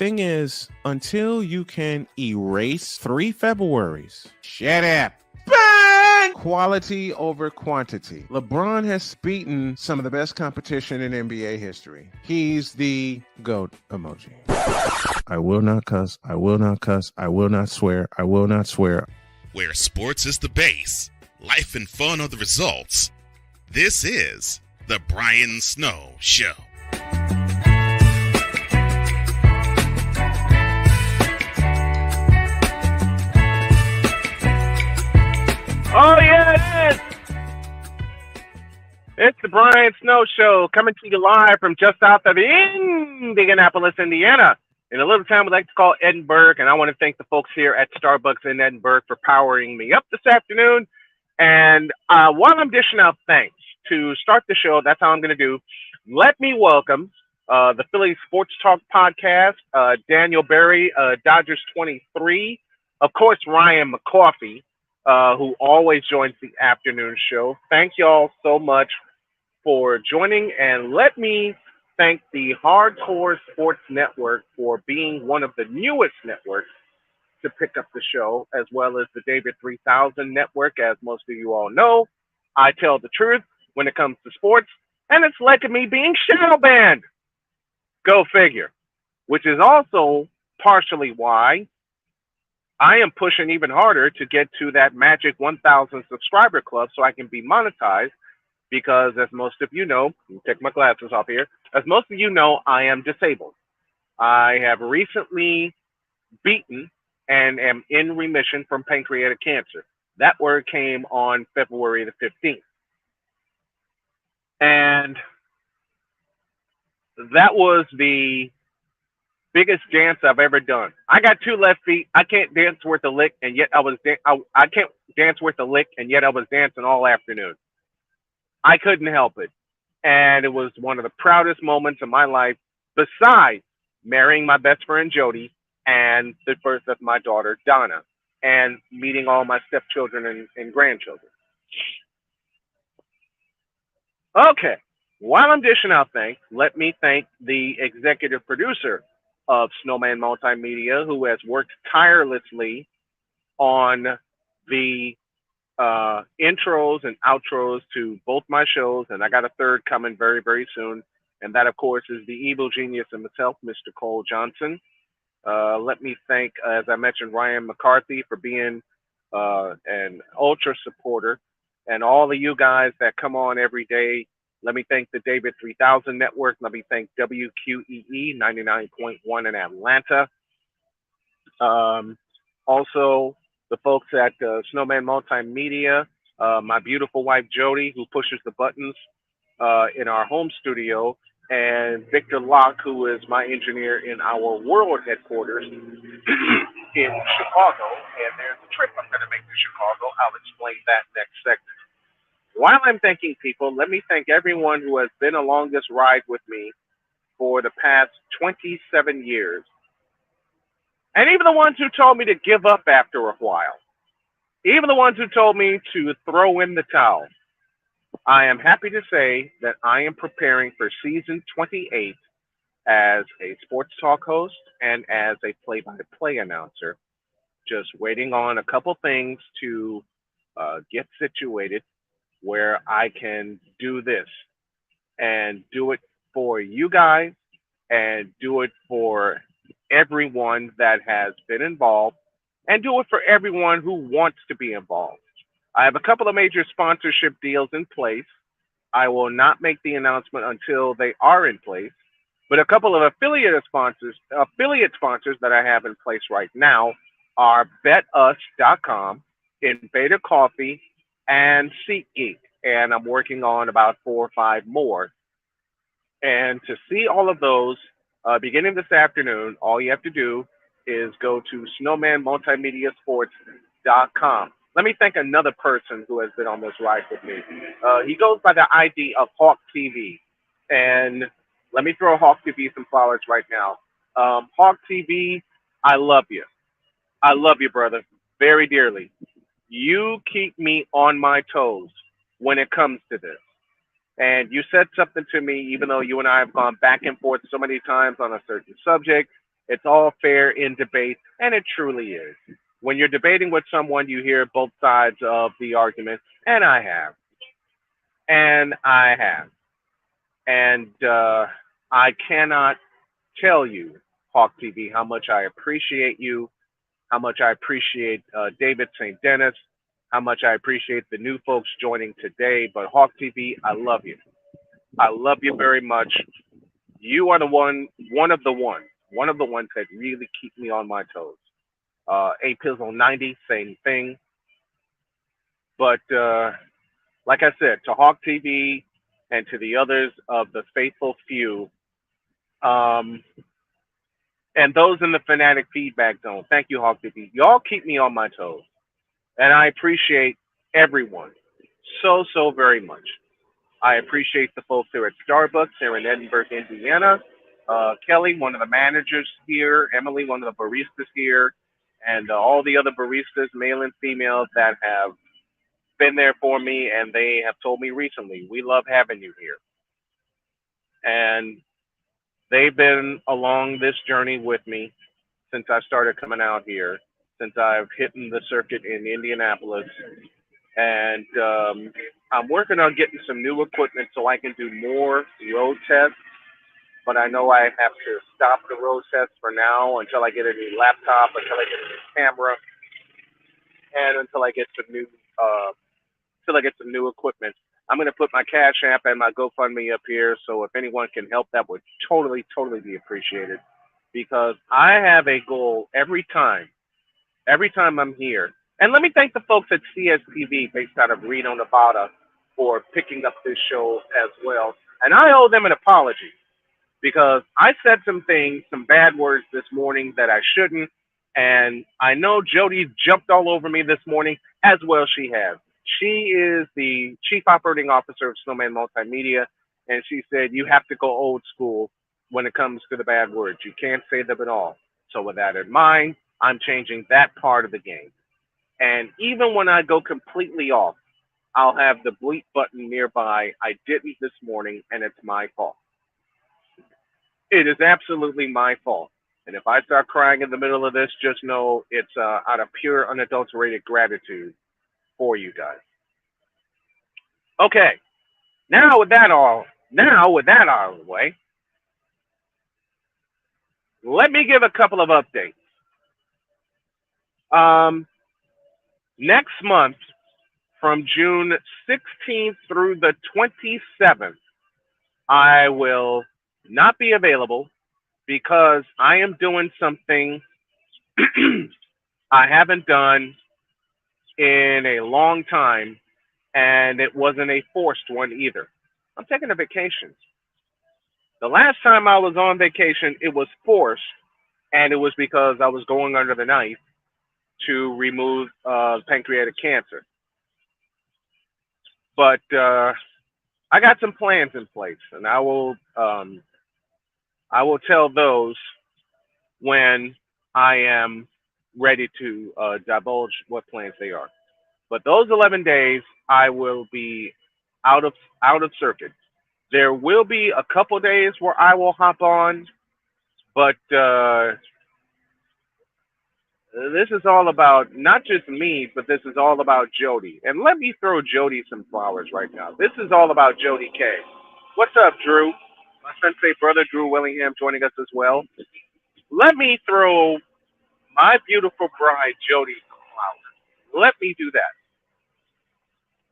thing is, until you can erase 3 Februaries, shut up. Burn! Quality over quantity. LeBron has beaten some of the best competition in NBA history. He's the GOAT emoji. I will not cuss. I will not cuss. I will not swear. I will not swear. Where sports is the base, life and fun are the results. This is the Brian Snow Show. Oh, yeah, it is. It's the Brian Snow Show, coming to you live from just south of Indianapolis, Indiana, in a little town we like to call Edinburgh. And I want to thank the folks here at Starbucks in Edinburgh for powering me up this afternoon. And while I'm dishing out thanks, to start the show, that's how I'm going to do. Let me welcome the Philly Sports Talk podcast, Daniel Berry, Dodgers 23, of course, Ryan McCoffey, who always joins the afternoon show. Thank y'all so much for joining, and let me thank the Hardcore Sports Network for being one of the newest networks to pick up the show, as well as the David 3000 Network. As most of you all know, I tell the truth when it comes to sports, and it's led to me being shadow banned. Go figure. Which is also partially why I am pushing even harder to get to that magic 1,000 subscriber club so I can be monetized, because as most of you know, take my glasses off here, as most of you know, I am disabled. I have recently beaten and am in remission from pancreatic cancer. That word came on February the 15th. And that was the biggest dance I've ever done. I got 2 left feet. I can't dance worth a lick, and yet I can't dance worth a lick, and yet I was dancing all afternoon. I couldn't help it, and it was one of the proudest moments of my life, besides marrying my best friend Jody and the birth of my daughter Donna, and meeting all my stepchildren and grandchildren. Okay, while I'm dishing out thanks, let me thank the executive producer of Snowman Multimedia, who has worked tirelessly on the intros and outros to both my shows, and I got a third coming very, very soon. And that, of course, is the evil genius himself, Mr. Cole Johnson. Let me thank, as I mentioned, Ryan McCarthy for being an ultra supporter, and all of you guys that come on every day. Let me thank the David 3000 Network. Let me thank WQEE 99.1 in Atlanta. Also, the folks at Snowman Multimedia, my beautiful wife Jody, who pushes the buttons in our home studio, and Victor Locke, who is my engineer in our world headquarters in Chicago. And there's a trip I'm going to make to Chicago. I'll explain that next segment. While I'm thanking people, let me thank everyone who has been along this ride with me for the past 27 years. And even the ones who told me to give up after a while. Even the ones who told me to throw in the towel. I am happy to say that I am preparing for season 28 as a sports talk host and as a play-by-play announcer. Just waiting on a couple things to get situated where I can do this and do it for you guys and do it for everyone that has been involved and do it for everyone who wants to be involved. I have a couple of major sponsorship deals in place. I will not make the announcement until they are in place, but a couple of affiliate sponsors that I have in place right now are BetUs.com, Invader Coffee, and SeatGeek, and I'm working on about 4 or 5 more. And to see all of those beginning this afternoon, all you have to do is go to snowmanmultimediasports.com. Let me thank another person who has been on this ride with me. He goes by the ID of Hawk TV, and let me throw Hawk TV some flowers right now. Hawk TV, I love you. I love you, brother, very dearly. You keep me on my toes when it comes to this. And you said something to me, even though you and I have gone back and forth so many times on a certain subject, It's all fair in debate, and it truly is. When you're debating with someone, you hear both sides of the argument, and I have, and I have, and I cannot tell you, Hawk TV, how much I appreciate you, how much I appreciate David St. Dennis, how much I appreciate the new folks joining today. But Hawk TV, I love you. I love you very much. You are the one of the ones that really keep me on my toes. A Pizzle 90, same thing. But like I said, to Hawk TV and to the others of the faithful few, um, and those in the fanatic feedback zone, thank you, Hawk TV. Y'all keep me on my toes. And I appreciate everyone so, so very much. I appreciate the folks here at Starbucks here in Edinburgh, Indiana. Kelly, one of the managers here, Emily, one of the baristas here, and all the other baristas, male and female, that have been there for me, and they have told me recently, we love having you here. And they've been along this journey with me since I started coming out here, since I've hit the circuit in Indianapolis. And I'm working on getting some new equipment so I can do more road tests. But I know I have to stop the road tests for now until I get a new laptop, until I get a new camera, and until I get some new equipment. I'm going to put my Cash App and my GoFundMe up here, so if anyone can help, that would totally, totally be appreciated. Because I have a goal every time I'm here. And let me thank the folks at CSTV based out of Reno, Nevada, for picking up this show as well. And I owe them an apology because I said some things, some bad words this morning that I shouldn't. And I know Jody jumped all over me this morning, as well she has. She is the Chief Operating Officer of Snowman Multimedia, and she said, you have to go old school when it comes to the bad words. You can't say them at all. So with that in mind, I'm changing that part of the game. And even when I go completely off, I'll have the bleep button nearby. I didn't this morning, and it's my fault. It is absolutely my fault. And if I start crying in the middle of this, just know it's out of pure, unadulterated gratitude for you guys. Okay, now with that out of the way, let me give a couple of updates. Next month, from June 16th through the 27th, I will not be available because I am doing something I haven't done in a long time, and it wasn't a forced one either. I'm taking a vacation. The last time I was on vacation, it was forced, and it was because I was going under the knife to remove pancreatic cancer. But I got some plans in place, and I will tell those when I am ready to divulge what plans they are. But those 11 days, I will be out of circuit. There will be a couple days where I will hop on, but this is all about not just me, but this is all about Jody. And let me throw Jody some flowers right now. This is all about Jody K. What's up, Drew? My sensei brother, Drew Willingham, joining us as well. Let me throw my beautiful bride, Jody, some flowers. Let me do that.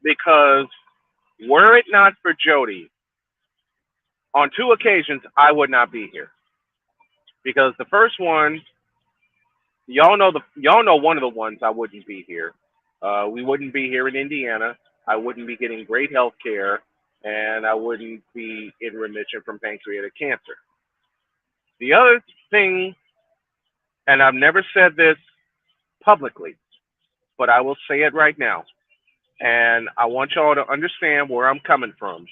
Because were it not for Jody, on 2 occasions, I would not be here. Because the first one, y'all know one of the ones I wouldn't be here. We wouldn't be here in Indiana. I wouldn't be getting great health care, and I wouldn't be in remission from pancreatic cancer. The other thing, and I've never said this publicly, but I will say it right now, and I want y'all to understand where I'm coming from.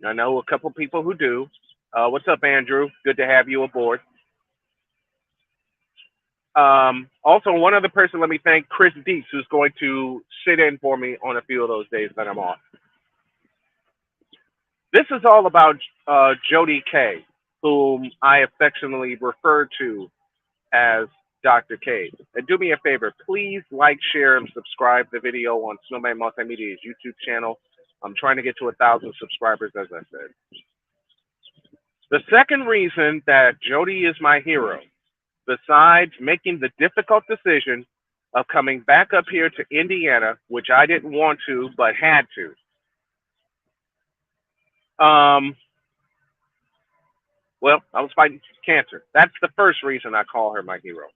I know a couple people who do. What's up, Andrew? Good to have you aboard. Also, one other person, let me thank Chris Deese, who's going to sit in for me on a few of those days that I'm off. This is all about Jody K, whom I affectionately refer to as Dr. K. And do me a favor, please like, share, and subscribe the video on Snowman Multimedia's YouTube channel. I'm trying to get to 1,000 subscribers, as I said. The second reason that Jody is my hero, besides making the difficult decision of coming back up here to Indiana, which I didn't want to, but had to. Well, I was fighting cancer. That's the first reason I call her my hero.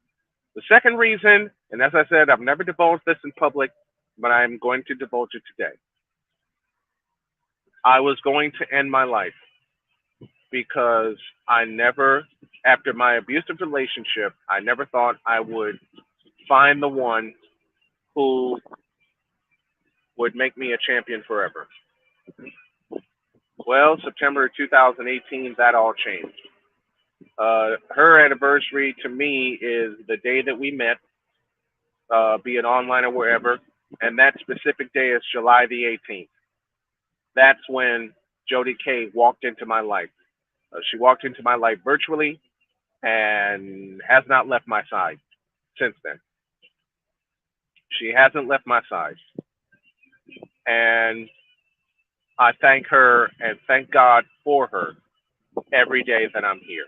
The second reason, and as I said, I've never divulged this in public, but I'm going to divulge it today. I was going to end my life because I never, after my abusive relationship, I never thought I would find the one who would make me a champion forever. Well, September 2018, that all changed. Her anniversary to me is the day that we met, be it online or wherever, and that specific day is July the 18th. That's when Jody K walked into my life. She walked into my life virtually and has not left my side since then. She hasn't left my side. And I thank her and thank God for her every day that I'm here.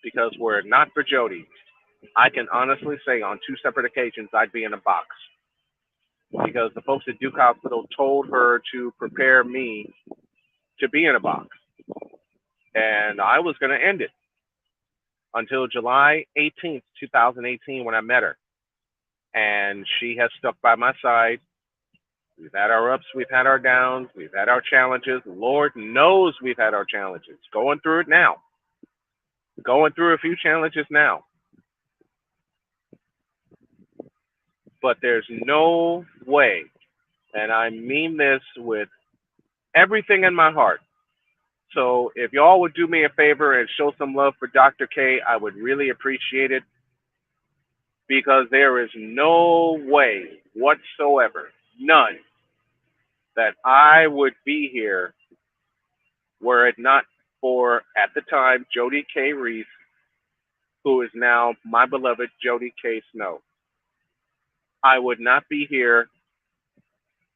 Because were it not for Jody, I can honestly say on 2 separate occasions I'd be in a box. Because the folks at Duke Hospital told her to prepare me to be in a box. And I was going to end it until July 18th, 2018, when I met her. And she has stuck by my side. We've had our ups, we've had our downs, we've had our challenges. Lord knows we've had our challenges. Going through it now. Going through a few challenges now. But there's no way, and I mean this with everything in my heart. So if y'all would do me a favor and show some love for Dr. K, I would really appreciate it. Because there is no way whatsoever, none, that I would be here were it not for, at the time, Jody K. Reese, who is now my beloved Jody K. Snow. I would not be here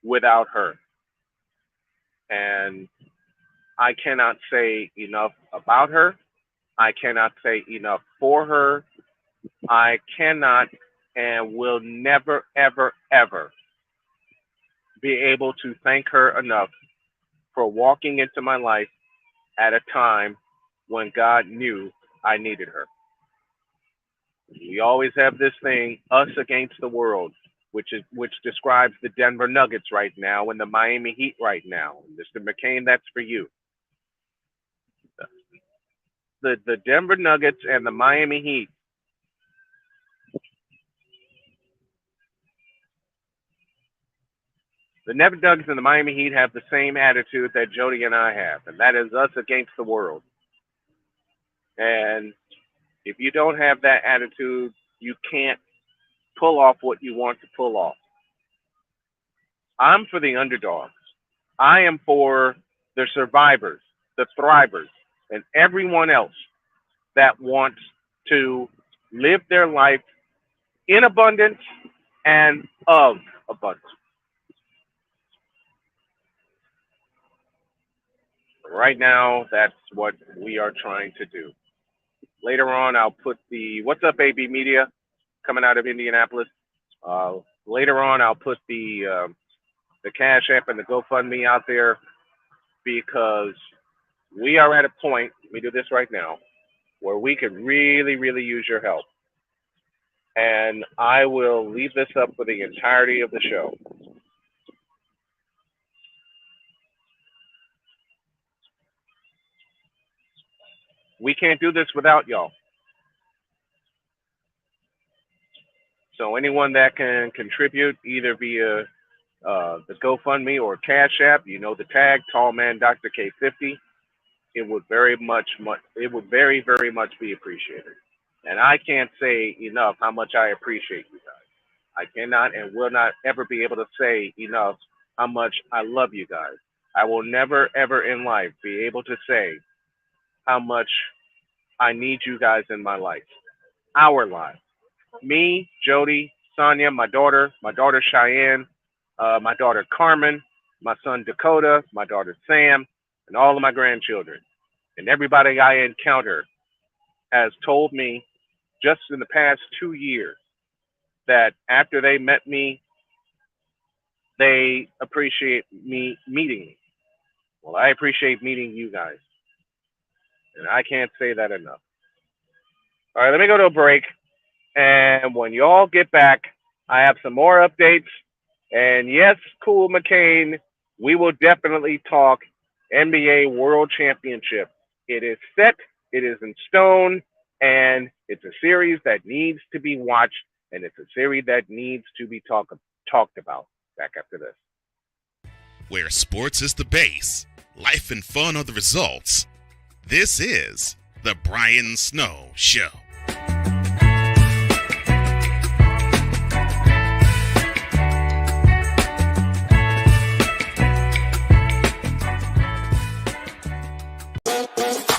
without her. And I cannot say enough about her. I cannot say enough for her. I cannot and will never, ever, ever be able to thank her enough for walking into my life at a time when God knew I needed her. We always have this thing, us against the world, which describes the Denver Nuggets right now and the Miami Heat right now. Mr. McCain, that's for you. The Denver Nuggets and the Miami Heat. The Denver Nuggets and the Miami Heat have the same attitude that Jody and I have, and that is us against the world. And if you don't have that attitude, you can't pull off what you want to pull off. I'm for the underdogs. I am for the survivors, the thrivers, and everyone else that wants to live their life in abundance and of abundance. Right now, that's what we are trying to do. Later on, I'll put the What's Up AB Media coming out of Indianapolis. Later on, I'll put the Cash App and the GoFundMe out there because we are at a point, let me do this right now, where we could really, really use your help. And I will leave this up for the entirety of the show. We can't do this without y'all. So anyone that can contribute either via the GoFundMe or Cash App, you know the tag, Tallman Dr. K50, it would very, very much be appreciated. And I can't say enough how much I appreciate you guys. I cannot and will not ever be able to say enough how much I love you guys. I will never, ever in life be able to say how much I need you guys in my life. our lives. Me, Jody, Sonia, my daughter Cheyenne, my daughter Carmen, my son Dakota, my daughter Sam, and all of my grandchildren. And everybody I encounter has told me just in the past 2 years that after they met me, they appreciate me meeting me. Well, I appreciate meeting you guys. And I can't say that enough. All right, let me go to a break. And when y'all get back, I have some more updates. And yes, Cool McCain, we will definitely talk NBA World Championship. It is set, it is in stone, and it's a series that needs to be watched, and it's a series that needs to be talked about. Back after this. Where sports is the base, life and fun are the results. This is The Brian Snow Show.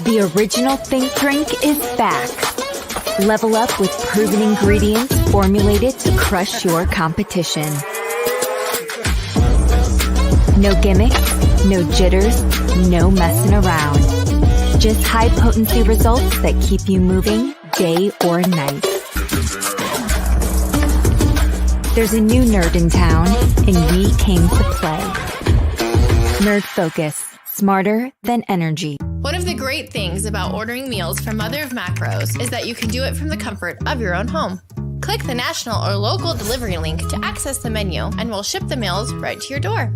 The original Think Drink is back. Level up with proven ingredients formulated to crush your competition. No gimmicks, no jitters, no messing around. Just high potency results that keep you moving day or night. There's a new nerd in town, and we came to play. Nerd Focus, smarter than energy. One of the great things about ordering meals from Mother of Macros is that you can do it from the comfort of your own home. Click the national or local delivery link to access the menu, and we'll ship the meals right to your door.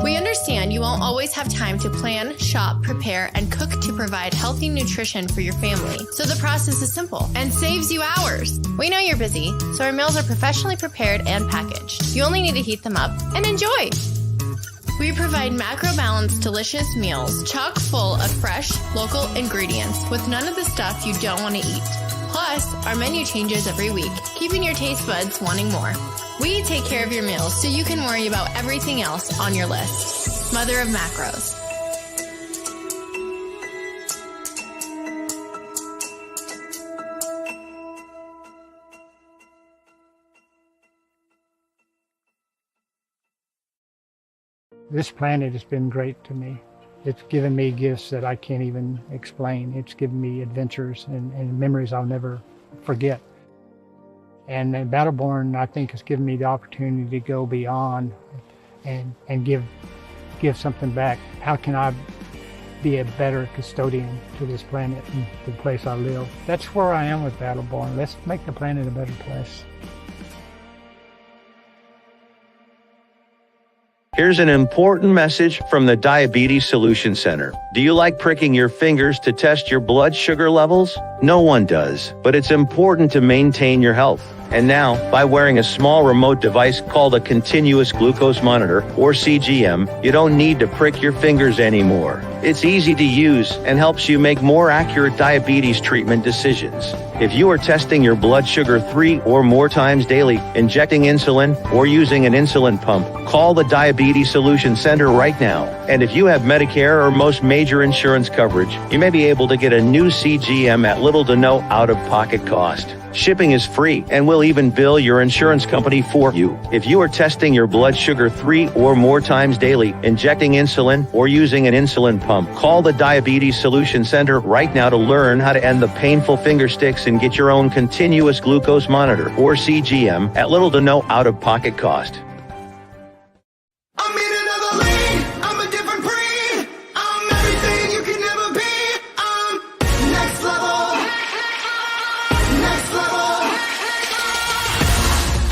We understand you won't always have time to plan, shop, prepare, and cook to provide healthy nutrition for your family, so the process is simple and saves you hours. We know you're busy, so our meals are professionally prepared and packaged. You only need to heat them up and enjoy. We provide macro-balanced, delicious meals chock full of fresh, local ingredients with none of the stuff you don't want to eat. Plus, our menu changes every week, keeping your taste buds wanting more. We take care of your meals so you can worry about everything else on your list. Mother of Macros. This planet has been great to me. It's given me gifts that I can't even explain. It's given me adventures and memories I'll never forget. And Battleborn, I think, has given me the opportunity to go beyond and give something back. How can I be a better custodian to this planet and the place I live? That's where I am with Battleborn. Let's make the planet a better place. Here's an important message from the Diabetes Solution Center. Do you like pricking your fingers to test your blood sugar levels? No one does, but it's important to maintain your health. And now, by wearing a small remote device called a continuous glucose monitor, or CGM, you don't need to prick your fingers anymore. It's easy to use and helps you make more accurate diabetes treatment decisions. If you are testing your blood sugar 3 or more times daily, injecting insulin, or using an insulin pump, call the Diabetes Solution Center right now. And if you have Medicare or most major insurance coverage, you may be able to get a new CGM at little to no out-of-pocket cost. Shipping is free, and we'll even bill your insurance company for you. If you are testing your blood sugar 3 or more times daily, injecting insulin, or using an insulin pump, call the Diabetes Solution Center right now to learn how to end the painful finger sticks and get your own continuous glucose monitor, or CGM, at little to no out-of-pocket cost. I'm in another lane, I'm a different breed. I'm everything you can never be. I'm next level. Next level.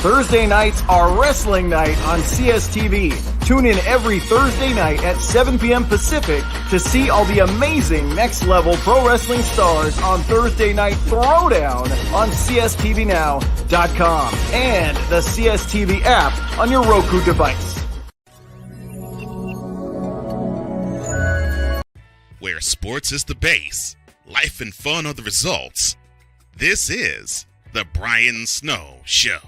Thursday nights are wrestling night on CSTV. Tune in every Thursday night at 7 p.m. Pacific to see all the amazing Next Level Pro Wrestling stars on Thursday Night Throwdown on CSTVNow.com and the CSTV app on your Roku device. Where sports is the base, life and fun are the results. This is The Brian Snow Show.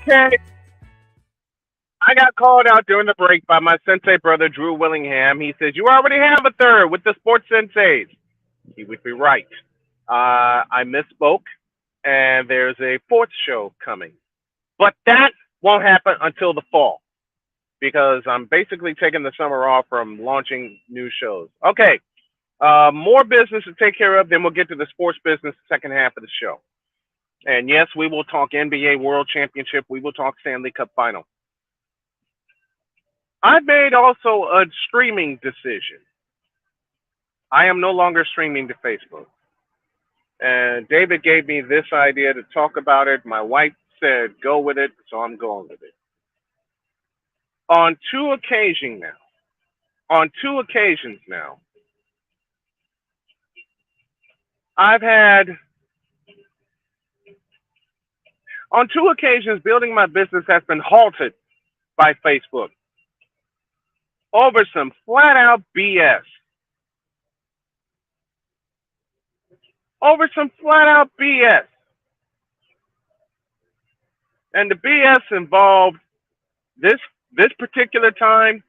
Okay. I got called out during the break by my sensei brother, Drew Willingham. He says, you already have a third with the sports senseis. He would be right. I misspoke, and there's a fourth show coming. But that won't happen until the fall because I'm basically taking the summer off from launching new shows. Okay, more business to take care of, then we'll get to the sports business second half of the show. And yes, we will talk NBA World Championship. We will talk Stanley Cup Final. I've made also a streaming decision. I am no longer streaming to Facebook. And David gave me this idea to talk about it. My wife said, go with it, so I'm going with it. On two occasions now, I've had, on two occasions, building my business has been halted by Facebook over some flat out BS. Over some flat out BS. And the BS involved this particular time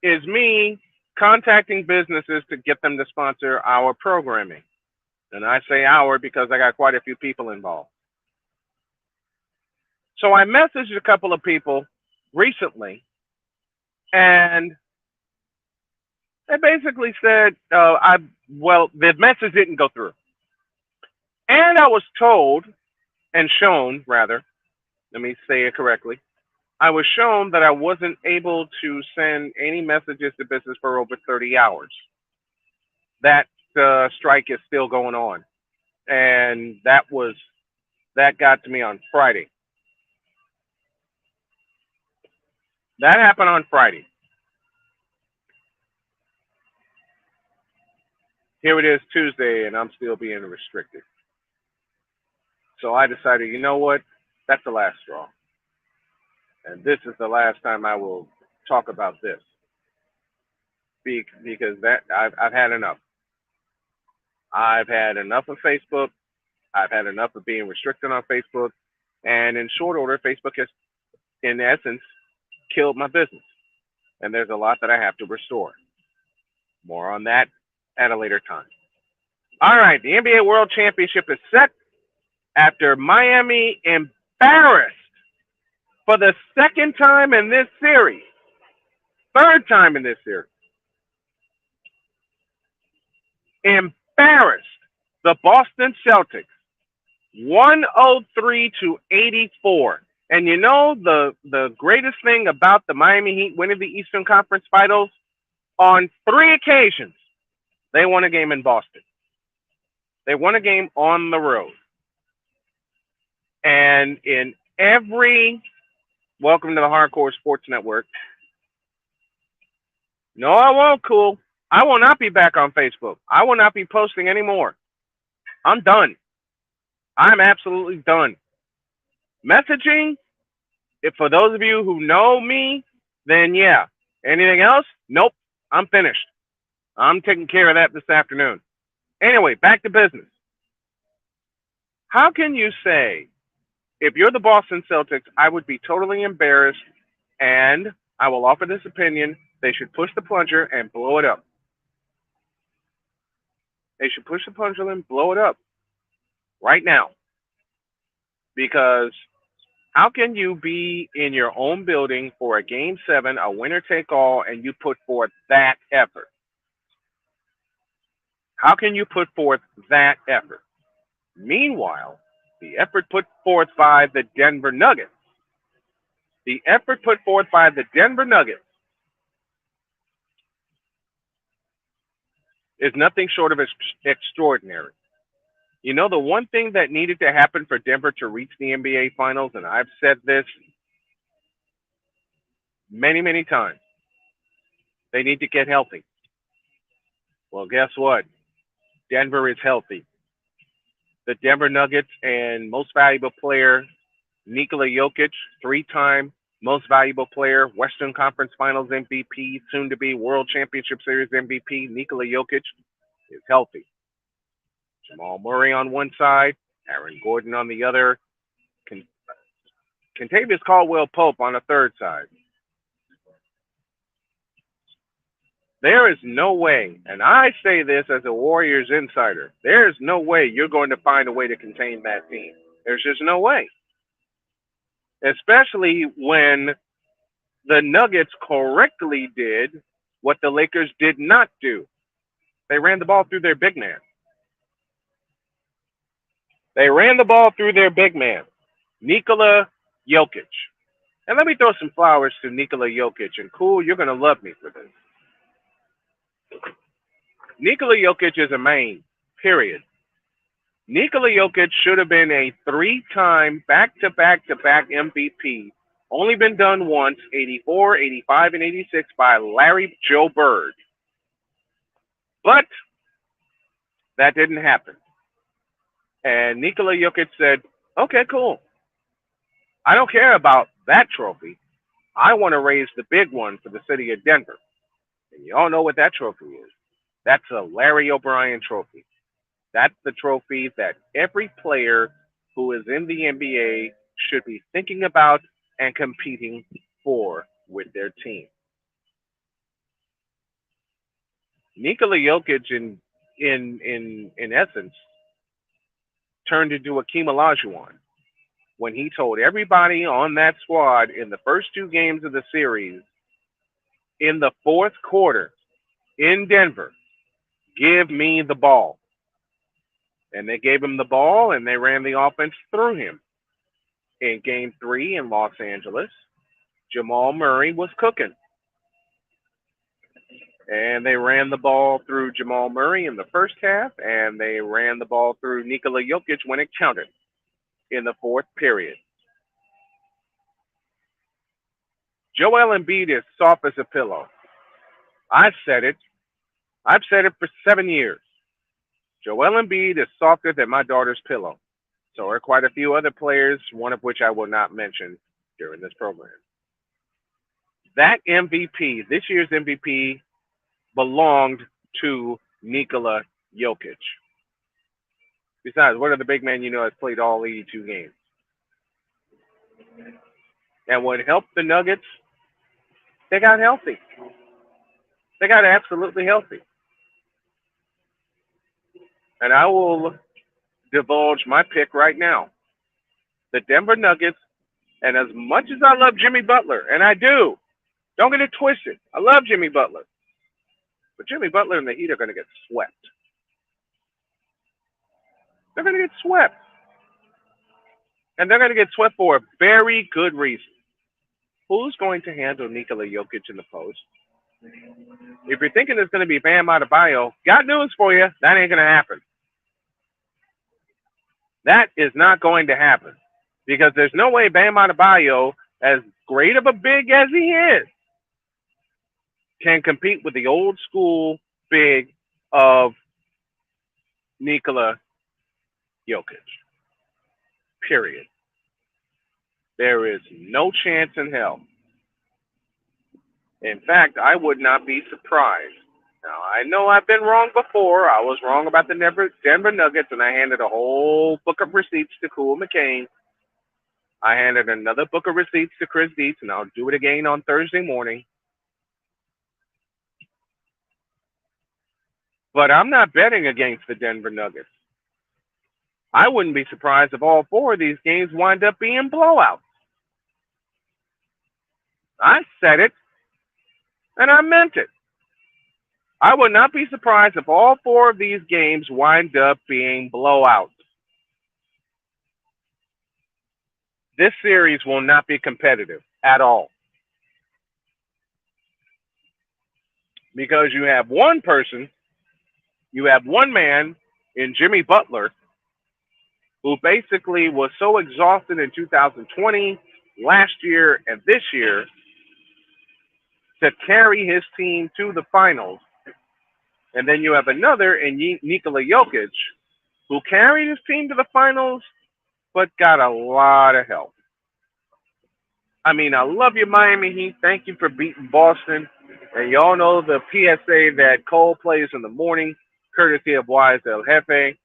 is me contacting businesses to get them to sponsor our programming. And I say our because I got quite a few people involved. So I messaged a couple of people recently, and they basically said, the message didn't go through. And I was told, and shown, rather, let me say it correctly, I was shown that I wasn't able to send any messages to business for over 30 hours. That strike is still going on. And that got to me on Friday. That happened on Friday. Here it is Tuesday, and I'm still being restricted. So I decided, you know what? That's the last straw. And this is the last time I will talk about this. Because I've had enough. I've had enough of Facebook. I've had enough of being restricted on Facebook. And in short order, Facebook has, in essence, killed my business. And there's a lot that I have to restore. More on that at a later time. All right, the NBA World Championship is set after Miami embarrassed for the second time in this series. Third time in this series. Embarrassed the Boston Celtics 103-84. And you know the greatest thing about the Miami Heat winning the Eastern Conference Finals? On 3 occasions, they won a game in Boston. They won a game on the road. And in every, welcome to the Hardcore Sports Network. No, I won't, cool. I will not be back on Facebook. I will not be posting anymore. I'm done. I'm absolutely done. Messaging, if for those of you who know me, then yeah. Anything else? Nope. I'm finished. I'm taking care of that this afternoon. Anyway, back to business. How can you say, if you're the Boston Celtics, I would be totally embarrassed, and I will offer this opinion, they should push the plunger and blow it up. They should push the plunger and blow it up right now. Because how can you be in your own building for a Game 7, a winner-take-all, and you put forth that effort? How can you put forth that effort? Meanwhile, the effort put forth by the Denver Nuggets, is nothing short of extraordinary. You know, the one thing that needed to happen for Denver to reach the NBA Finals, and I've said this many, many times, they need to get healthy. Well, guess what? Denver is healthy. The Denver Nuggets and most valuable player, Nikola Jokic, 3-time most valuable player, Western Conference Finals MVP, soon to be World Championship Series MVP, Nikola Jokic is healthy. Jamal Murray on one side, Aaron Gordon on the other, Kentavious Caldwell-Pope on the third side. There is no way, and I say this as a Warriors insider, there is no way you're going to find a way to contain that team. There's just no way. Especially when the Nuggets correctly did what the Lakers did not do. They ran the ball through their big man. They ran the ball through their big man, Nikola Jokic. And let me throw some flowers to Nikola Jokic. And cool, you're going to love me for this. Nikola Jokic is a main, period. Nikola Jokic should have been a 3-time back-to-back-to-back MVP. Only been done once, 84, 85, and 86 by Larry Joe Bird. But that didn't happen. And Nikola Jokic said, okay, cool. I don't care about that trophy. I want to raise the big one for the city of Denver. And you all know what that trophy is. That's a Larry O'Brien trophy. That's the trophy that every player who is in the NBA should be thinking about and competing for with their team. Nikola Jokic, in essence, turned into Akeem Olajuwon when he told everybody on that squad in the first 2 games of the series, in the fourth quarter in Denver, give me the ball. And they gave him the ball, and they ran the offense through him. In Game 3 in Los Angeles, Jamal Murray was cooking. And they ran the ball through Jamal Murray in the first half, and they ran the ball through Nikola Jokic when it counted in the fourth period. Joel Embiid is soft as a pillow. I've said it. I've said it for 7 years. Joel Embiid is softer than my daughter's pillow. So are quite a few other players, one of which I will not mention during this program. That MVP, this year's MVP, belonged to Nikola Jokic. Besides, what other big man you know has played all 82 games? And what helped the Nuggets, they got healthy. They got absolutely healthy. And I will divulge my pick right now. The Denver Nuggets, and as much as I love Jimmy Butler, and I do, don't get it twisted. I love Jimmy Butler. But Jimmy Butler and the Heat are going to get swept. They're going to get swept. And they're going to get swept for a very good reason. Who's going to handle Nikola Jokic in the post? If you're thinking it's going to be Bam Adebayo, got news for you. That ain't going to happen. That is not going to happen. Because there's no way Bam Adebayo, as great of a big as he is, can compete with the old school big of Nikola Jokic. Period. There is no chance in hell. In fact, I would not be surprised. Now, I know I've been wrong before. I was wrong about the Denver Nuggets, and I handed a whole book of receipts to Cool McCain. I handed another book of receipts to Chris Dietz, and I'll do it again on Thursday morning. But I'm not betting against the Denver Nuggets. I wouldn't be surprised if all 4 of these games wind up being blowouts. I said it, and I meant it. I would not be surprised if all 4 of these games wind up being blowouts. This series will not be competitive at all. Because you have one person, you have one man in Jimmy Butler, who basically was so exhausted in 2020, last year, and this year, to carry his team to the finals. And then you have another in Nikola Jokic, who carried his team to the finals, but got a lot of help. I mean, I love you, Miami Heat. Thank you for beating Boston. And y'all know the PSA that Cole plays in the morning, courtesy of Wise El Jefe.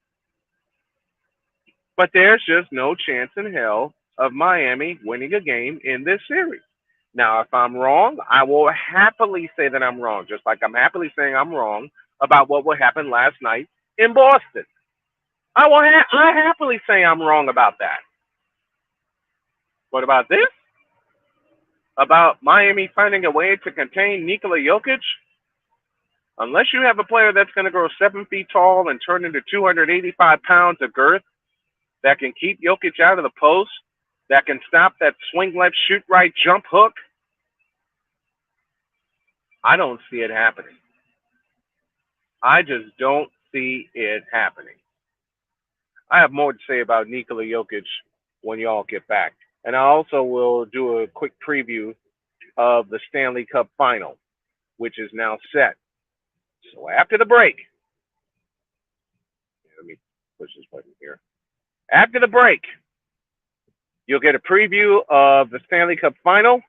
But there's just no chance in hell of Miami winning a game in this series. Now, if I'm wrong, I will happily say that I'm wrong, just like I'm happily saying I'm wrong about what would happen last night in Boston. I happily say I'm wrong about that. What about this? About Miami finding a way to contain Nikola Jokic? Unless you have a player that's going to grow 7 feet tall and turn into 285 pounds of girth, that can keep Jokic out of the post, that can stop that swing left, shoot right, jump hook, I don't see it happening. I just don't see it happening. I have more to say about Nikola Jokic when y'all get back. And I also will do a quick preview of the Stanley Cup Final, which is now set. So after the break, let me push this button here. After the break, you'll get a preview of the Stanley Cup Final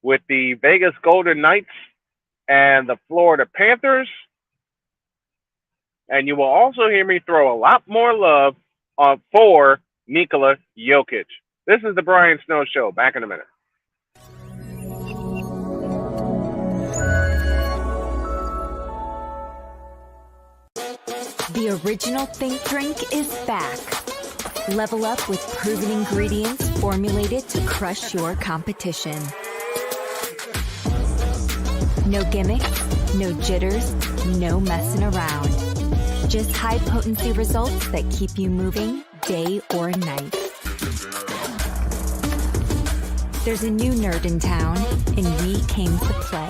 with the Vegas Golden Knights and the Florida Panthers. And you will also hear me throw a lot more love for Nikola Jokic. This is the Brian Snow Show. Back in a minute. The original Think Drink is back. Level up with proven ingredients formulated to crush your competition. No gimmicks, no jitters, no messing around. Just high-potency results that keep you moving day or night. There's a new nerd in town, and we came to play.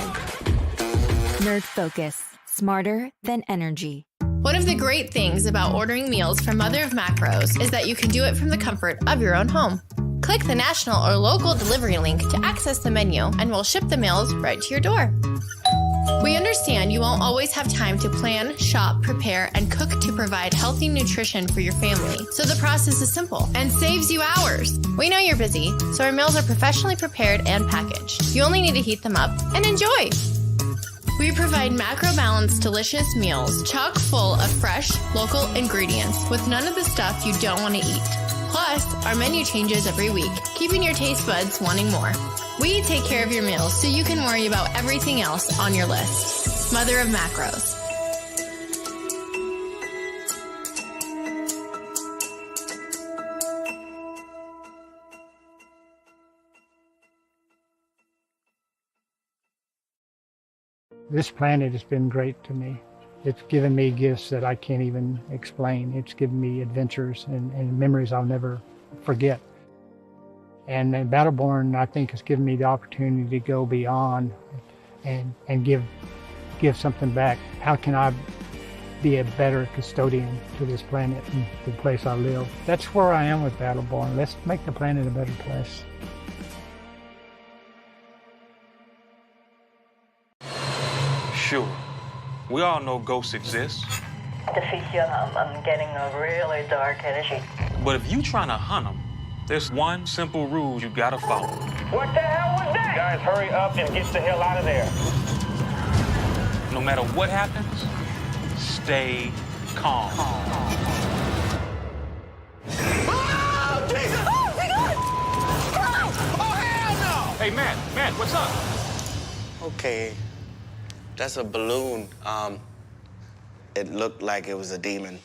Nerd Focus. Smarter than energy. One of the great things about ordering meals from Mother of Macros is that you can do it from the comfort of your own home. Click the national or local delivery link to access the menu, and we'll ship the meals right to your door. We understand you won't always have time to plan, shop, prepare, and cook to provide healthy nutrition for your family, so the process is simple and saves you hours. We know you're busy, so our meals are professionally prepared and packaged. You only need to heat them up and enjoy. We provide macro-balanced, delicious meals chock full of fresh, local ingredients with none of the stuff you don't want to eat. Plus, our menu changes every week, keeping your taste buds wanting more. We take care of your meals so you can worry about everything else on your list. Mother of Macros. This planet has been great to me. It's given me gifts that I can't even explain. It's given me adventures and memories I'll never forget. And Battleborn, I think, has given me the opportunity to go beyond and give something back. How can I be a better custodian to this planet and the place I live? That's where I am with Battleborn. Let's make the planet a better place. Sure. We all know ghosts exist. I'm getting a really dark energy. But if you trying to hunt them, there's one simple rule you gotta follow. What the hell was that? Guys, hurry up and get the hell out of there. No matter what happens, stay calm. Oh, Jesus! Oh, my God! Oh, hell no! Hey, Matt, what's up? Okay, that's a balloon. It looked like it was a demon.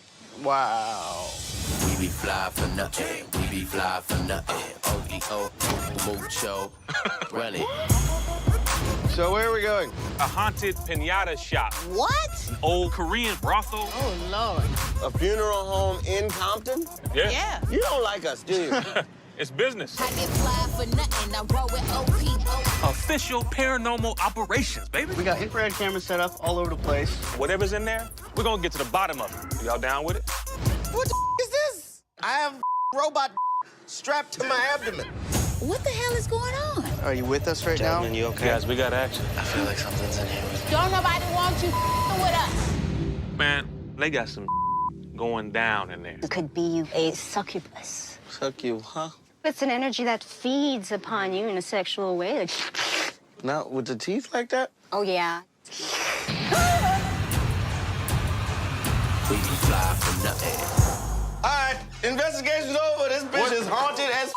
Wow. We be fly for nothing. We be fly for nothing. O-E-O, mucho. Run it. So where are we going? A haunted pinata shop. What? An old Korean brothel. Oh, Lord. A funeral home in Compton? Yeah. You don't like us, do you? It's business. I get fly for nothing. I roll with OPO. Official paranormal operations, baby. We got infrared cameras set up all over the place. Whatever's in there, we're gonna get to the bottom of it. Y'all down with it? What the is this? I have robot strapped to my abdomen. What the hell is going on? Are you with us right now? You okay? Guys, we got action. I feel like something's in here with me. Don't nobody want you with us. Man, they got some going down in there. It could be a succubus. Suck you, huh? It's an energy that feeds upon you in a sexual way. Like, Not with the teeth like that? oh, yeah. We be fly for nothing. All right, investigation's over. This bitch is haunted as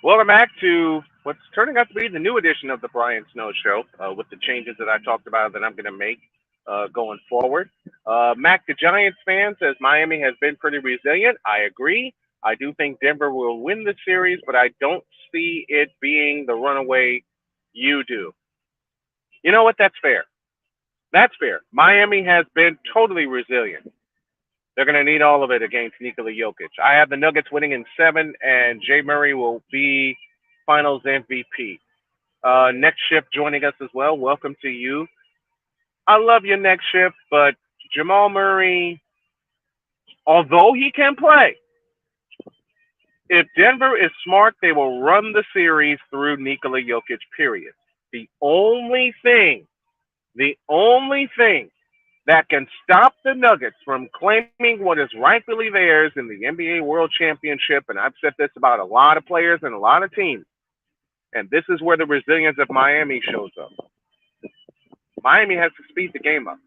Welcome back to what's turning out to be the new edition of the Brian Snow Show, with the changes that I talked about that I'm going to make going forward. Mac, the Giants fan, says Miami has been pretty resilient. I agree. I do think Denver will win the series, but I don't see it being the runaway you do. You know what? That's fair. That's fair. Miami has been totally resilient. They're going to need all of it against Nikola Jokic. I have the Nuggets winning in 7, and Jay Murray will be Finals MVP. Next Shift joining us as well. Welcome to you. I love your Next Shift, but Jamal Murray, although he can play, if Denver is smart, they will run the series through Nikola Jokic, period. The only thing that can stop the Nuggets from claiming what is rightfully theirs in the NBA World Championship, and I've said this about a lot of players and a lot of teams, and this is where the resilience of Miami shows up. Miami has to speed the game up.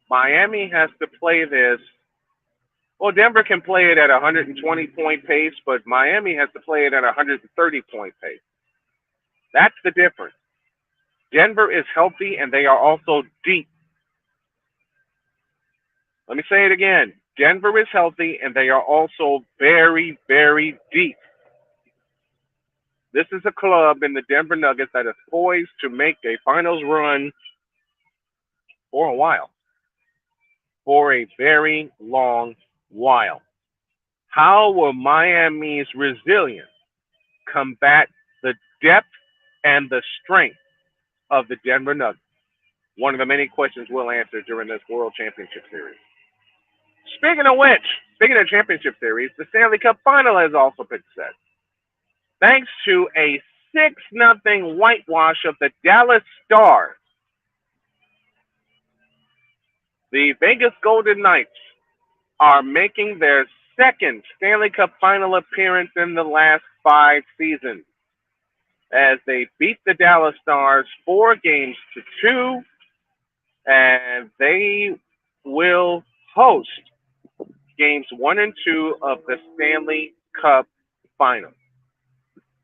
Miami has to play this. Well, Denver can play it at 120-point pace, but Miami has to play it at 130-point pace. That's the difference. Denver is healthy, and they are also deep. Let me say it again. Denver is healthy, and they are also very, very deep. This is a club in the Denver Nuggets that is poised to make a finals run for a while, for a very long while. How will Miami's resilience combat the depth and the strength of the Denver Nuggets? One of the many questions we'll answer during this World Championship Series. Speaking of which, speaking of Championship Series, the Stanley Cup Final has also been set. Thanks to a 6-0 whitewash of the Dallas Stars, the Vegas Golden Knights are making their second Stanley Cup Final appearance in the last 5 seasons, as they beat the Dallas Stars 4-2, and they will host games 1 and 2 of the Stanley Cup Final.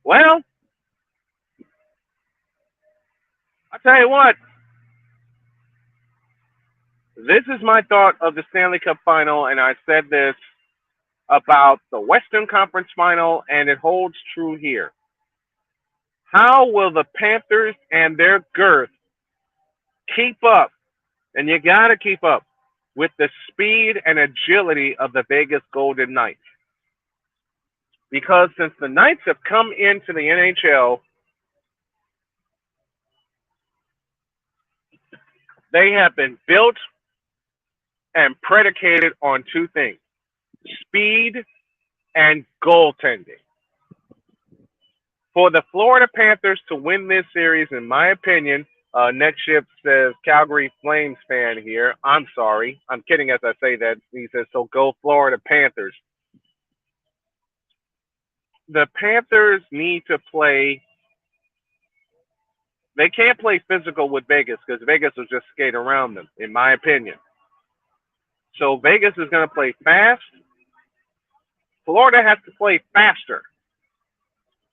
Well, I'll tell you what, this is my thought of the Stanley Cup Final, and I said this about the Western Conference Final, and it holds true here. How will the Panthers and their girth keep up, and you got to keep up, with the speed and agility of the Vegas Golden Knights? Because since the Knights have come into the NHL, they have been built and predicated on 2 things: speed and goaltending. For the Florida Panthers to win this series, in my opinion, Next Shift says Calgary Flames fan here. I'm sorry. I'm kidding as I say that. He says, so go Florida Panthers. The Panthers need to play. They can't play physical with Vegas because Vegas will just skate around them, in my opinion. So Vegas is going to play fast. Florida has to play faster.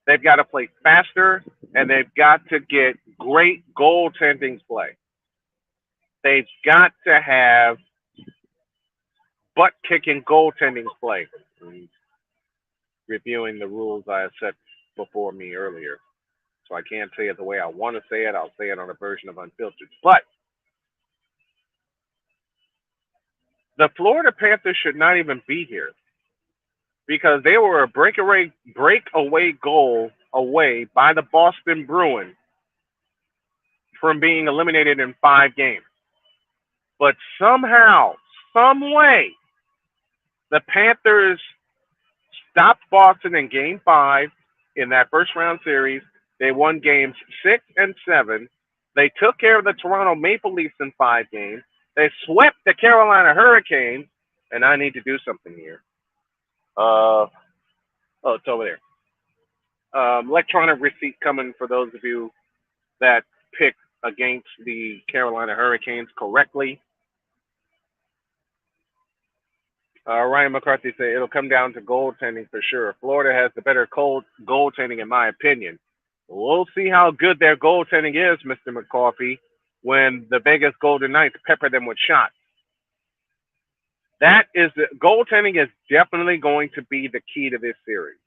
They've got to play faster, and they've got to get great goaltending play. They've got to have butt-kicking goaltending play. Reviewing the rules I have set before me earlier. So I can't say it the way I want to say it. I'll say it on a version of Unfiltered. But the Florida Panthers should not even be here, because they were a breakaway goal away by the Boston Bruins from being eliminated in 5 games. But somehow, some way, the Panthers stopped Boston in Game 5 in that first round series. They won games 6 and 7. They took care of the Toronto Maple Leafs in 5 games. They swept the Carolina Hurricanes, and I need to do something here. Oh, it's over there. Electronic receipt coming for those of you that picked against the Carolina Hurricanes correctly. Ryan McCarthy said it'll come down to goaltending for sure. Florida has the better goaltending, in my opinion. We'll see how good their goaltending is, Mr. McCarthy, when the Vegas Golden Knights pepper them with shots. Goaltending is definitely going to be the key to this series.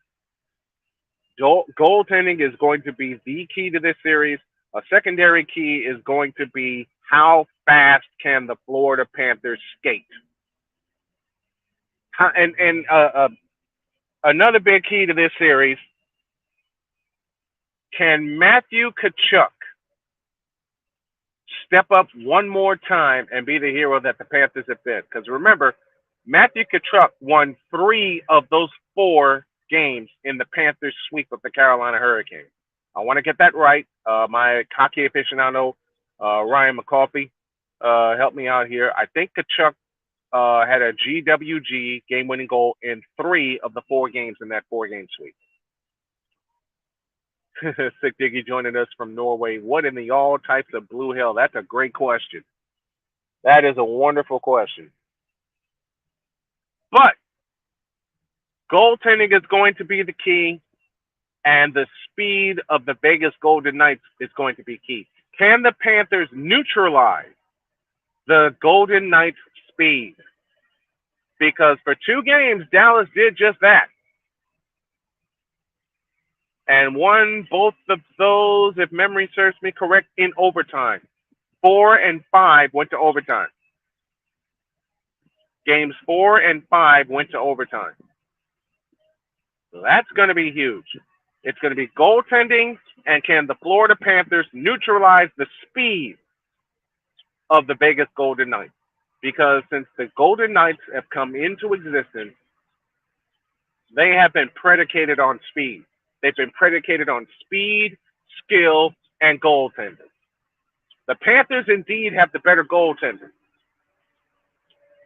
Goaltending is going to be the key to this series. A secondary key is going to be how fast can the Florida Panthers skate. And another big key to this series, can Matthew Tkachuk step up one more time and be the hero that the Panthers have been? Because remember, Matthew Tkachuk won 3 of those 4 games in the Panthers sweep of the Carolina Hurricanes. I want to get that right. My hockey aficionado, Ryan McCarthy, helped me out here. I think Tkachuk had a GWG game-winning goal in 3 of the 4 games in that 4-game sweep. Sick Diggy joining us from Norway. What in the all types of blue hell? That's a great question. That is a wonderful question. But goaltending is going to be the key, and the speed of the Vegas Golden Knights is going to be key. Can the Panthers neutralize the Golden Knights' speed? Because for 2 games, Dallas did just that. And won both of those, if memory serves me correct, in overtime. 4 and 5 went to overtime. Games 4 and 5 went to overtime. So that's going to be huge. It's going to be goaltending, and can the Florida Panthers neutralize the speed of the Vegas Golden Knights? Because since the Golden Knights have come into existence, they have been predicated on speed. They've been predicated on speed, skill, and goaltending. The Panthers indeed have the better goaltending.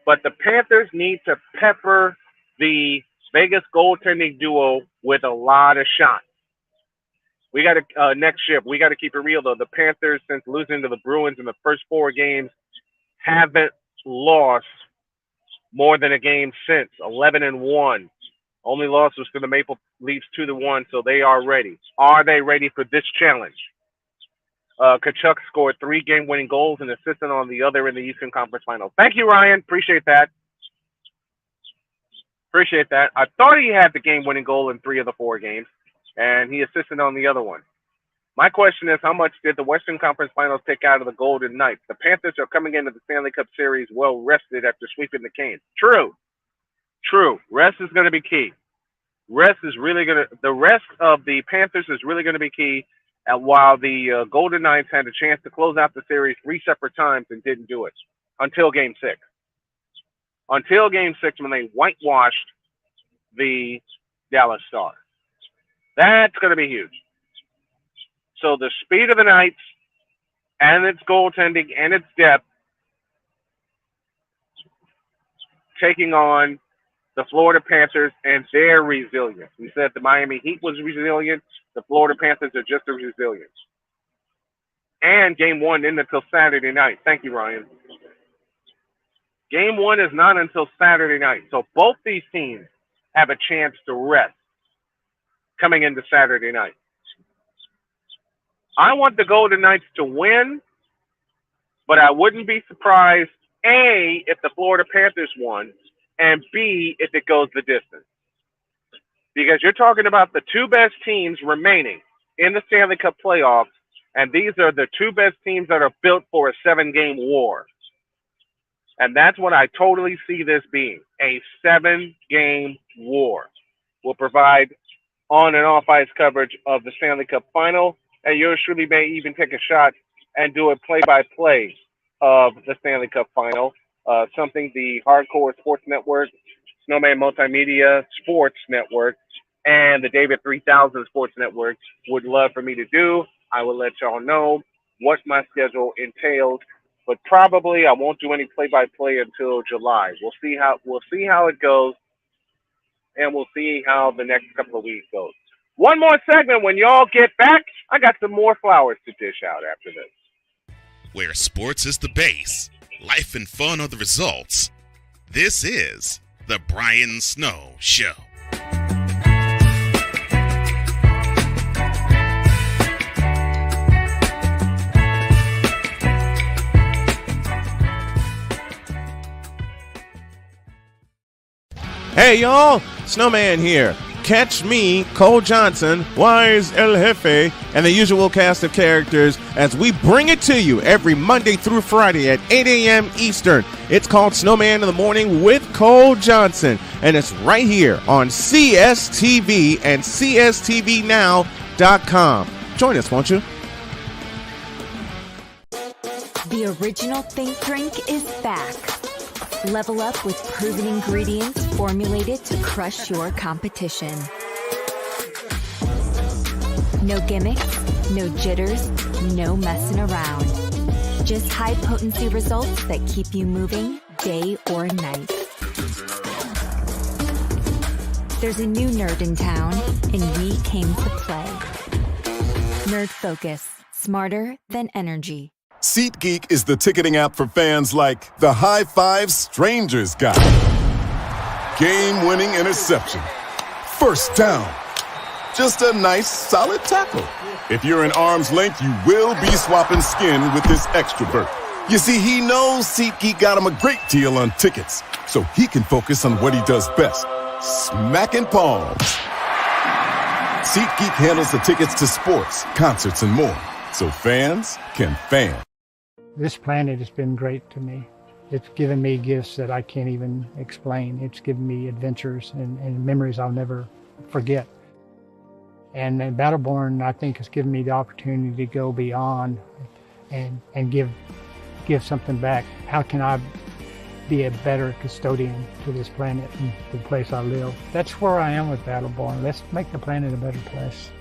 But the Panthers need to pepper the Vegas goaltending duo with a lot of shots. We got to, next shift, we got to keep it real, though. The Panthers, since losing to the Bruins in the first 4 games, haven't lost more than a game since, 11-1. Only loss was to the Maple Leafs 2-1, so they are ready. Are they ready for this challenge? Tkachuk scored 3 game-winning goals and assisted on the other in the Eastern Conference Finals. Thank you, Ryan. Appreciate that. Appreciate that. I thought he had the game-winning goal in 3 of the 4 games, and he assisted on the other one. My question is, how much did the Western Conference Finals take out of the Golden Knights? The Panthers are coming into the Stanley Cup Series well rested after sweeping the Canes. True. Rest is going to be key. The rest of the Panthers is really going to be key. While the Golden Knights had a chance to close out the series 3 separate times and didn't do it until Game 6. Until Game 6, when they whitewashed the Dallas Stars. That's going to be huge. So the speed of the Knights and its goaltending and its depth taking on the Florida Panthers and their resilience. We said the Miami Heat was resilient. The Florida Panthers are just as resilient. And Game 1 isn't until Saturday night. Thank you, Ryan. Game 1 is not until Saturday night. So both these teams have a chance to rest coming into Saturday night. I want the Golden Knights to win, but I wouldn't be surprised, A, if the Florida Panthers won, and B, if it goes the distance. Because you're talking about the 2 best teams remaining in the Stanley Cup playoffs, and these are the 2 best teams that are built for a 7-game war. And that's what I totally see this being, a 7-game war. We'll provide on and off ice coverage of the Stanley Cup final, and yours truly may even take a shot and do a play-by-play of the Stanley Cup final, something the Hardcore Sports Network, Snowman Multimedia Sports Network, and the David 3000 Sports Network would love for me to do. I will let y'all know what my schedule entails, but probably I won't do any play-by-play until July. We'll see how it goes, and we'll see how the next couple of weeks goes. One more segment. When y'all get back, I got some more flowers to dish out after this. Where sports is the base, life and fun are the results. This is The Brian Snow Show. Hey y'all, Snowman here. Catch me, Cole Johnson, Wise El Jefe, and the usual cast of characters as we bring it to you every Monday through Friday at 8 a.m. Eastern. It's called Snowman in the Morning with Cole Johnson, and it's right here on CSTV and CSTVnow.com. Join us, won't you? The original Think Drink is back. Level up with proven ingredients formulated to crush your competition. No gimmicks, no jitters, no messing around. Just high potency results that keep you moving day or night. There's a new nerd in town, and we came to play. Nerd Focus, smarter than energy. SeatGeek is the ticketing app for fans like the High Five Strangers guy. Game-winning interception. First down. Just a nice, solid tackle. If you're in arm's length, you will be swapping skin with this extrovert. You see, he knows SeatGeek got him a great deal on tickets, so he can focus on what he does best, smacking palms. SeatGeek handles the tickets to sports, concerts, and more, so fans can fan. This planet has been great to me. It's given me gifts that I can't even explain. It's given me adventures and memories I'll never forget. And Battleborn, I think, has given me the opportunity to go beyond and give something back. How can I be a better custodian to this planet and the place I live? That's where I am with Battleborn. Let's make the planet a better place.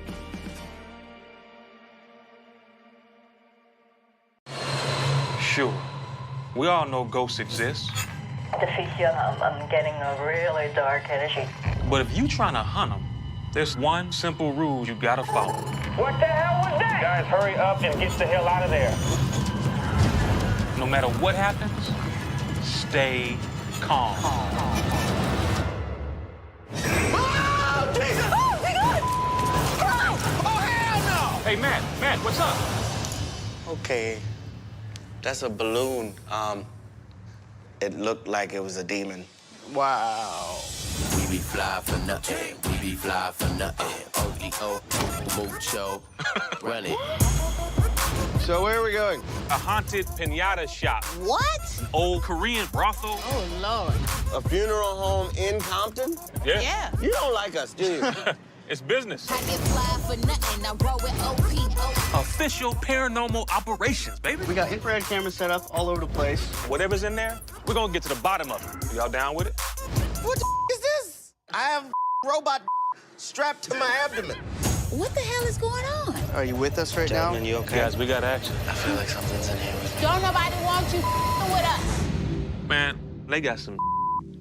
Sure. We all know ghosts exist. Deficient, I'm getting a really dark energy. But if you trying to hunt them, there's one simple rule you gotta follow. What the hell was that? Guys, hurry up and get the hell out of there. No matter what happens, stay calm. Oh, Jesus! Oh, my God! Oh, hell no! Hey, Matt, what's up? Okay, that's a balloon. It looked like it was a demon. Wow. We be fly for nothing. We be fly for nothing. O-E-O, mucho. Run it. So where are we going? A haunted pinata shop. What? An old Korean brothel. Oh, Lord. A funeral home in Compton? Yeah. You don't like us, do you? It's business. I get fly for nothing. I roll with OPO. Official paranormal operations, baby. We got infrared cameras set up all over the place. Whatever's in there, we're gonna get to the bottom of it. Y'all down with it? What the is this? I have robot strapped to my abdomen. What the hell is going on? Are you with us right now? Gentlemen, you okay? Guys, we got action. I feel like something's in here with me. Don't nobody want you with us. Man, they got some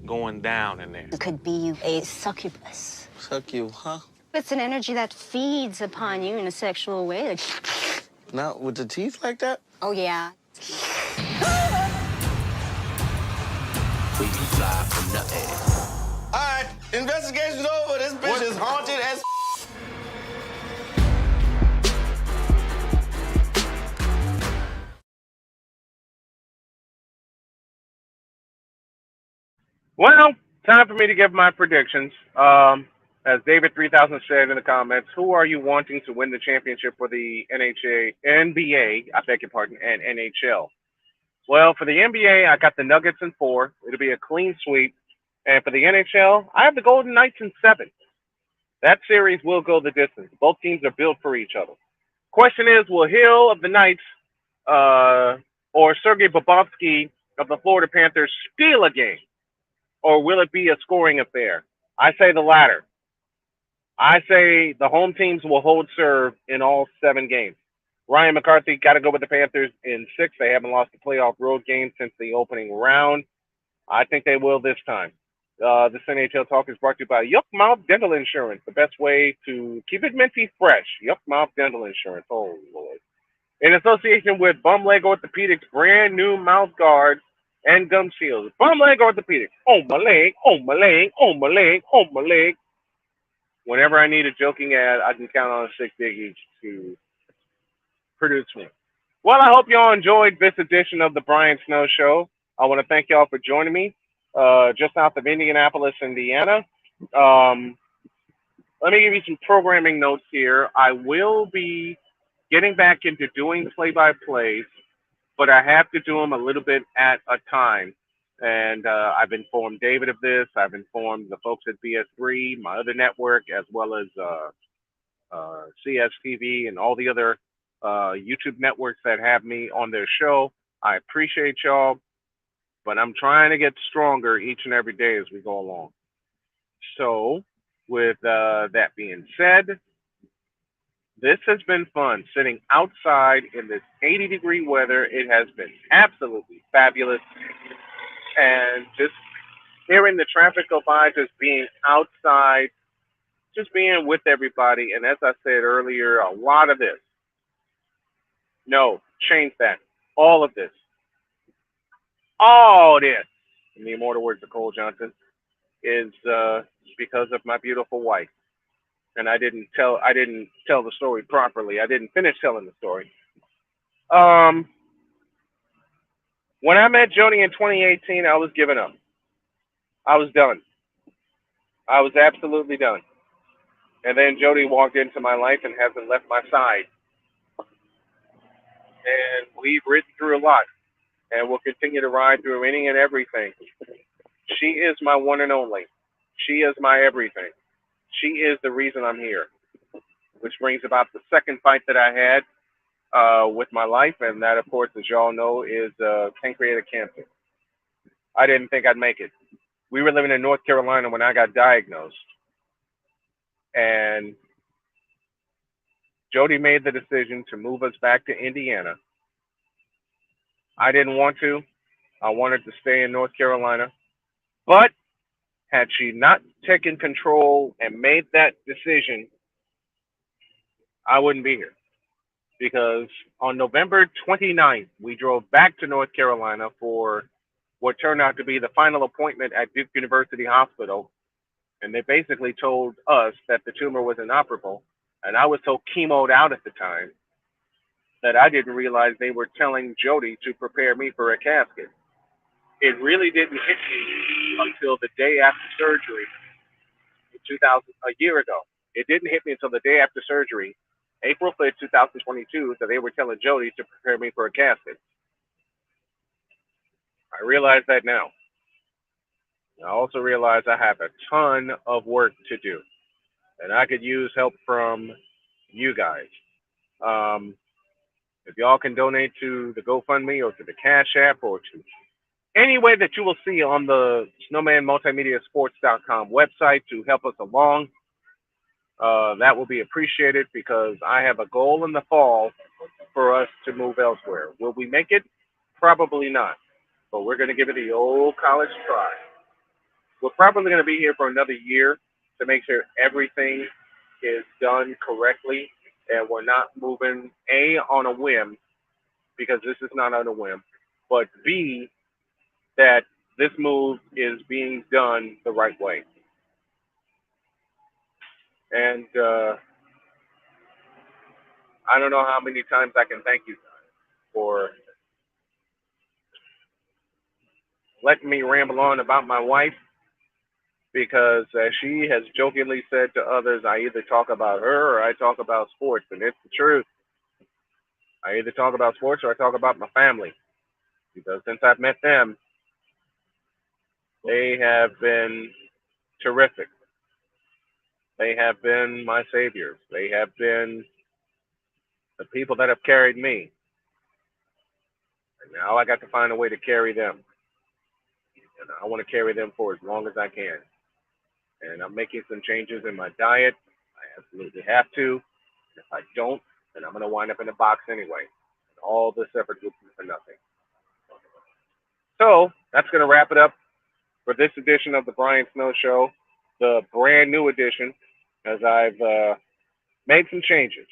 going down in there. It could be a succubus. Suck you, huh? It's an energy that feeds upon you in a sexual way. Not with the teeth like that? Oh, yeah. We be fly for nothing. All right, investigation's over. This bitch is haunted as Well, time for me to give my predictions. As David 3000 said in the comments, who are you wanting to win the championship for the NBA, I beg your pardon, and NHL? Well, for the NBA, I got the Nuggets in 4. It'll be a clean sweep. And for the NHL, I have the Golden Knights in 7. That series will go the distance. Both teams are built for each other. Question is, will Hill of the Knights or Sergei Bobrovsky of the Florida Panthers steal a game? Or will it be a scoring affair? I say the latter. I say the home teams will hold serve in all 7 games. Ryan McCarthy got to go with the Panthers in 6. They haven't lost a playoff road game since the opening round. I think they will this time. This NHL Talk is brought to you by Yuck Mouth Dental Insurance, the best way to keep it minty fresh. Yuck Mouth Dental Insurance. Oh, Lord. In association with Bum Leg Orthopedics' brand new mouth guard, and gum shields. Bum leg orthopedics. Oh my leg, oh my leg, oh my leg, oh my leg. Whenever I need a joking ad, I can count on Sick Diggy to produce me. Well, I hope y'all enjoyed this edition of the Brian Snow Show. I want to thank y'all for joining me just south of Indianapolis, Indiana. Let me give you some programming notes here. I will be getting back into doing play-by-plays, but I have to do them a little bit at a time. And I've informed David of this. I've informed the folks at BS3, my other network, as well as CSTV and all the other YouTube networks that have me on their show. I appreciate y'all, but I'm trying to get stronger each and every day as we go along. So, with that being said, this has been fun sitting outside in this 80-degree weather. It has been absolutely fabulous. And just hearing the traffic go by, just being outside, just being with everybody. And as I said earlier, a lot of this, no, change that. All of this, all this, in the immortal words of Cole Johnson, is because of my beautiful wife. And I didn't tell the story properly. I didn't finish telling the story. When I met Jody in 2018, I was giving up. I was done. I was absolutely done. And then Jody walked into my life and hasn't left my side. And we've ridden through a lot, and we'll continue to ride through any and everything. She is my one and only. She is my everything. She is the reason I'm here, which brings about the second fight that I had with my life, and that, of course, as y'all know, is pancreatic cancer. I didn't think I'd make it. We were living in North Carolina when I got diagnosed, and Jody made the decision to move us back to Indiana. I didn't want to. I wanted to stay in North Carolina, but had she not taken control and made that decision, I wouldn't be here. Because on November 29th, we drove back to North Carolina for what turned out to be the final appointment at Duke University Hospital. And they basically told us that the tumor was inoperable. And I was so chemoed out at the time that I didn't realize they were telling Jody to prepare me for a casket. It really didn't hit me until the day after surgery, a year ago. It didn't hit me until the day after surgery, April 5th, 2022, that they were telling Jody to prepare me for a casket. I realize that now. I also realize I have a ton of work to do, and I could use help from you guys. If y'all can donate to the GoFundMe or to the Cash App or to any way that you will see on the snowmanmultimediasports.com website to help us along, that will be appreciated, because I have a goal in the fall for us to move elsewhere. Will we make it? Probably not, but we're going to give it the old college try. We're probably going to be here for another year to make sure everything is done correctly and we're not moving, A, on a whim, because this is not on a whim, but B, that this move is being done the right way. And I don't know how many times I can thank you for letting me ramble on about my wife, because as she has jokingly said to others, I either talk about her or I talk about sports, and it's the truth. I either talk about sports or I talk about my family, because since I've met them, they have been terrific. They have been my saviors. They have been the people that have carried me. And now I got to find a way to carry them. And I want to carry them for as long as I can. And I'm making some changes in my diet. I absolutely have to. If I don't, then I'm going to wind up in a box anyway. And all this effort will be for nothing. So that's going to wrap it up for this edition of the Brian Snow Show, the brand new edition, as I've made some changes.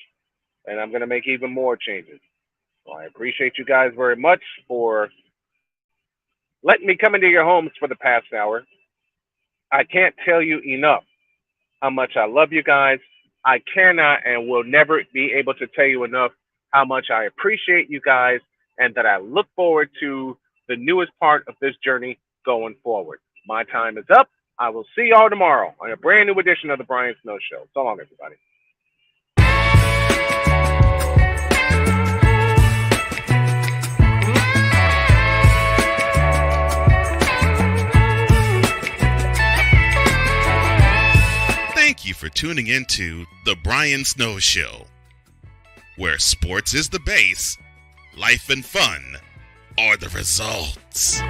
And I'm going to make even more changes. So I appreciate you guys very much for letting me come into your homes for the past hour. I can't tell you enough how much I love you guys. I cannot and will never be able to tell you enough how much I appreciate you guys and that I look forward to the newest part of this journey going forward. My time is up. I will see y'all tomorrow on a brand new edition of the Brian Snow Show. So long, everybody. Thank you for tuning into The Brian Snow Show, where sports is the base, life and fun are the results.